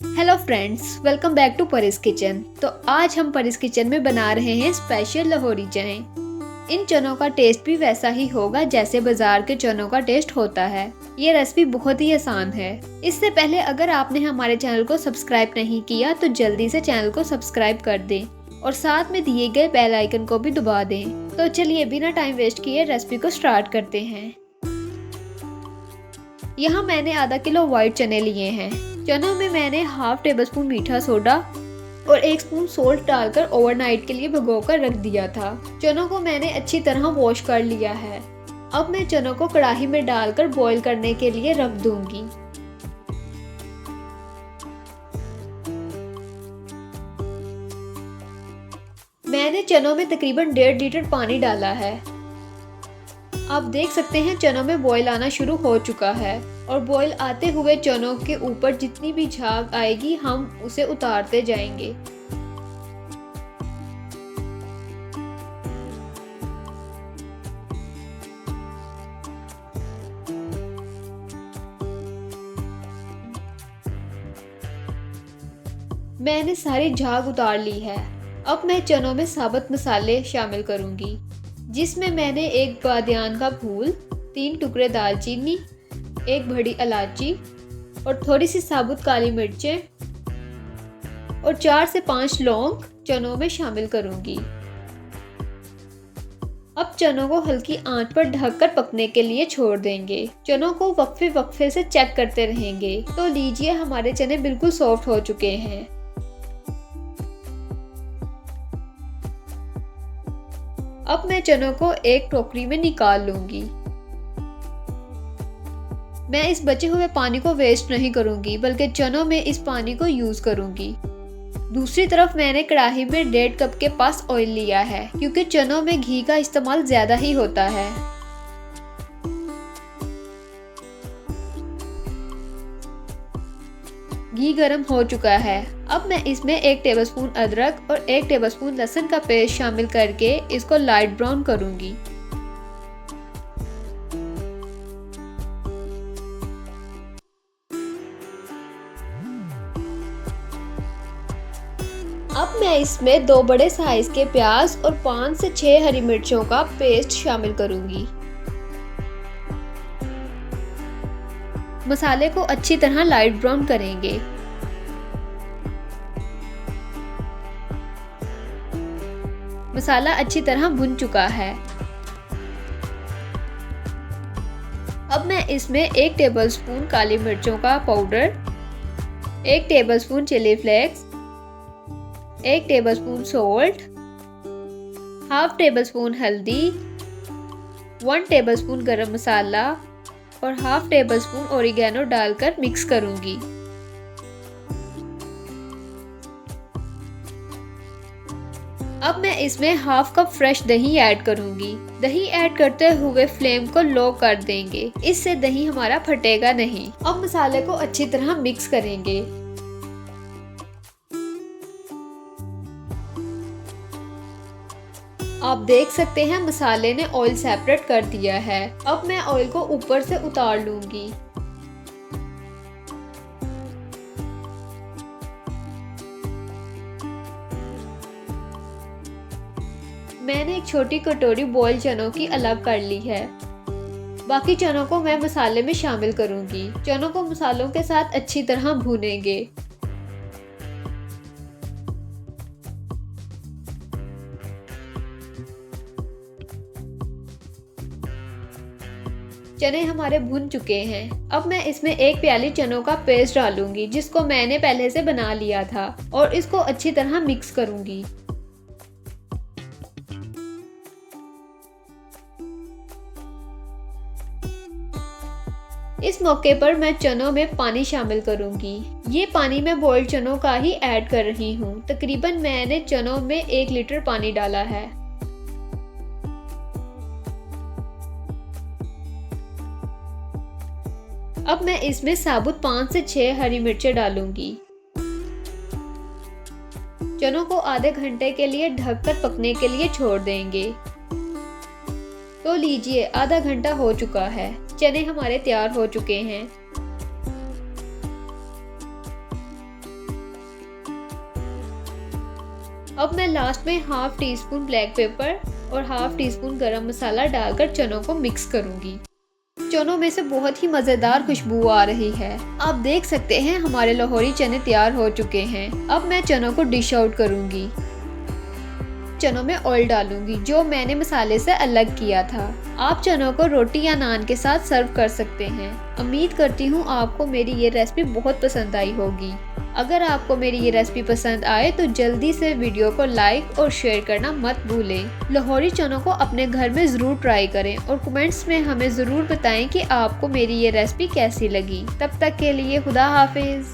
Hello friends, welcome back to Paris Kitchen. तो आज हम परिस किचन में बना रहे हैं स्पेशल लाहौरी चने। इन चनों का टेस्ट भी वैसा ही होगा जैसे बाजार के चनों का टेस्ट होता है। ये रेसिपी बहुत ही आसान है। इससे पहले अगर आपने हमारे चैनल को सब्सक्राइब नहीं किया तो जल्दी से चैनल को सब्सक्राइब कर दें और साथ में दिए गए बेल आइकन को भी दबा दें। तो चलिए बिना टाइम वेस्ट किए रेसिपी को स्टार्ट करते हैं। यहाँ मैंने आधा किलो व्हाइट चने लिए हैं। चनों में मैंने हाफ टेबल स्पून मीठा सोडा और 1 स्पून सोल्ट डालकर ओवरनाइट के लिए भिगोकर रख दिया था। चनों को मैंने अच्छी तरह वॉश कर लिया है। अब मैं चनों को कढ़ाई में डालकर बॉईल करने के लिए रख दूंगी। मैंने चनों में तकरीबन 1.5 लीटर पानी डाला है। आप देख सकते हैं चनों में बॉईल आना शुरू हो चुका है और बॉईल आते हुए चनों के ऊपर जितनी भी झाग आएगी हम उसे उतारते जाएंगे। मैंने सारी झाग उतार ली है। अब मैं चनों में साबुत मसाले शामिल करूंगी, जिसमें मैंने 1 बादियान का फूल, 3 टुकड़े दालचीनी, 1 बड़ी इलायची और थोड़ी सी साबुत काली मिर्चें और 4 से 5 लौंग चनों में शामिल करूंगी। अब चनों को हल्की आंच पर ढककर पकने के लिए छोड़ देंगे। चनों को वक्फे वक्फे से चेक करते रहेंगे। तो लीजिए हमारे चने बिल्कुल सॉफ्ट हो चुके हैं। अब मैं चनों को एक टोकरी में निकाल लूंगी। मैं इस बचे हुए पानी को वेस्ट नहीं करूंगी बल्कि चनों में इस पानी को यूज करूंगी। दूसरी तरफ मैंने कढ़ाई में 1.5 कप के पास ऑयल लिया है, क्योंकि चनों में घी का इस्तेमाल ज्यादा ही होता है। घी गर्म हो चुका है। अब मैं इसमें 1 टेबलस्पून अदरक और 1 टेबलस्पून लहसुन का पेस्ट शामिल करके इसको लाइट ब्राउन करूंगी। अब मैं इसमें 2 बड़े साइज के प्याज और 5 से 6 हरी मिर्चों का पेस्ट शामिल करूंगी। मसाले को अच्छी तरह लाइट ब्राउन करेंगे। मसाला अच्छी तरह भुन चुका है। अब मैं इसमें 1 टेबलस्पून काली मिर्चों का powder, 1 tablespoon chilli flakes, 1 tablespoon salt, half tablespoon हल्दी, 1 टेबलस्पून गरम मसाला और हाफ टेबलस्पून ओरिगेनो डालकर मिक्स करूंगी। अब मैं इसमें हाफ कप फ्रेश दही ऐड करूंगी। दही ऐड करते हुए फ्लेम को लो कर देंगे, इससे दही हमारा फटेगा नहीं। अब मसाले को अच्छी तरह मिक्स करेंगे। आप देख सकते हैं मसाले ने ऑयल सेपरेट कर दिया है। अब मैं ऑयल को ऊपर से उतार लूंगी। मैंने एक छोटी कटोरी बॉयल चनों की अलग कर ली है। बाकी चनों को मैं मसाले में शामिल करूंगी। चनों को मसालों के साथ अच्छी तरह भूनेंगे। चने हमारे भुन चुके हैं। अब मैं इसमें 1 प्याली चनों का पेस्ट डालूंगी, जिसको मैंने पहले से बना लिया था, और इसको अच्छी तरह मिक्स करूंगी। इस मौके पर मैं चनों में पानी शामिल करूंगी। ये पानी मैं बॉइल्ड चनों का ही ऐड कर रही हूँ। तकरीबन मैंने चनों में 1 लीटर पानी डाला है। अब मैं इसमें साबुत 5 से 6 हरी मिर्चें डालूंगी। चनों को आधे घंटे के लिए ढककर पकने के लिए छोड़ देंगे। तो लीजिए आधा घंटा हो चुका है। चने हमारे तैयार हो चुके हैं। अब मैं लास्ट में half tea spoon black pepper और हाफ टी स्पून गरम मसाला डालकर चनों को मिक्स करूंगी। चनों में से बहुत ही मज़ेदार खुशबू आ रही है। आप देख सकते हैं हमारे लाहौरी चने तैयार हो चुके हैं। अब मैं चनों को डिश आउट करूंगी। चनों में ऑयल डालूंगी जो मैंने मसाले से अलग किया था। आप चनों को रोटी या नान के साथ सर्व कर सकते हैं। उम्मीद करती हूँ आपको मेरी ये रेसिपी बहुत पसंद आई होगी। अगर आपको मेरी ये रेसिपी पसंद आए तो जल्दी से वीडियो को लाइक और शेयर करना मत भूलें। लाहौरी चनों को अपने घर में ज़रूर ट्राई करें और कमेंट्स में हमें ज़रूर बताएं कि आपको मेरी ये रेसिपी कैसी लगी। तब तक के लिए खुदा हाफिज़।